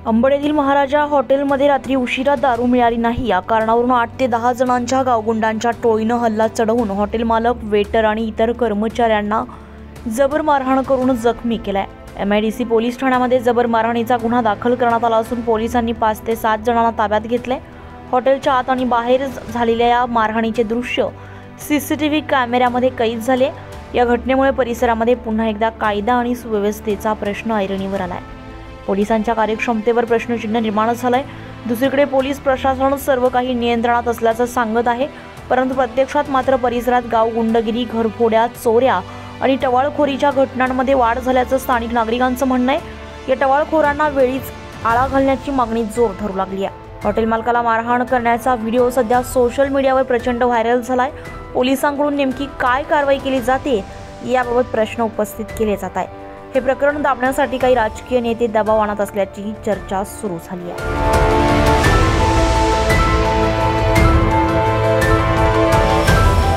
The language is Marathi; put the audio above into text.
अंबड महाराजा हॉटेलमध्ये रात्री उशिरा दारू मिळाली नाही या कारणावरून 8 ते 10 जणांच्या गावगुंडांच्या टोळीनं हल्ला चढवून हॉटेल मालक, वेटर आणि इतर कर्मचाऱ्यांना जबर मारहाण करून जखमी केलाय। MIDC पोलीस ठाण्यामध्ये जबर मारहाणीचा गुन्हा दाखल करण्यात आला असून पोलिसांनी 5 ते 7 जणांना ताब्यात घेतले। हॉटेलच्या आत आणि बाहेर झालेल्या या मारहाणीचे दृश्य CCTV कॅमेऱ्यामध्ये कैद झाले। या घटनेमुळे परिसरामध्ये पुन्हा एकदा कायदा आणि सुव्यवस्थेचा प्रश्न ऐरणीवर आलाय। पोलिसांच्या कार्यक्षमतेवर प्रश्नचिन्ह निर्माण झालंय। दुसरीकडे पोलीस प्रशासन सर्व काही नियंत्रणात असल्याचं सांगत आहे, परंतु प्रत्यक्षात मात्र परिसरात गावगुंडगिरी, घरफोड्या, चोऱ्या आणि टवाळखोरीच्या घटनांमध्ये वाढ झाल्याचं स्थानिक नागरिकांचं म्हणणं आहे। या टवाळखोरांना वेळीच आळा घालण्याची मागणी जोर धरू लागली आहे। हॉटेल मालकाला मारहाण करण्याचा व्हिडिओ सध्या सोशल मीडियावर प्रचंड व्हायरल झालाय। पोलिसांकडून नेमकी काय कारवाई केली जाते याबाबत प्रश्न उपस्थित केले जात आहे। हे प्रकरण दाबण्यासाठी काही राजकीय नेते दबाव आणत असल्याची चर्चा सुरू झाली आहे।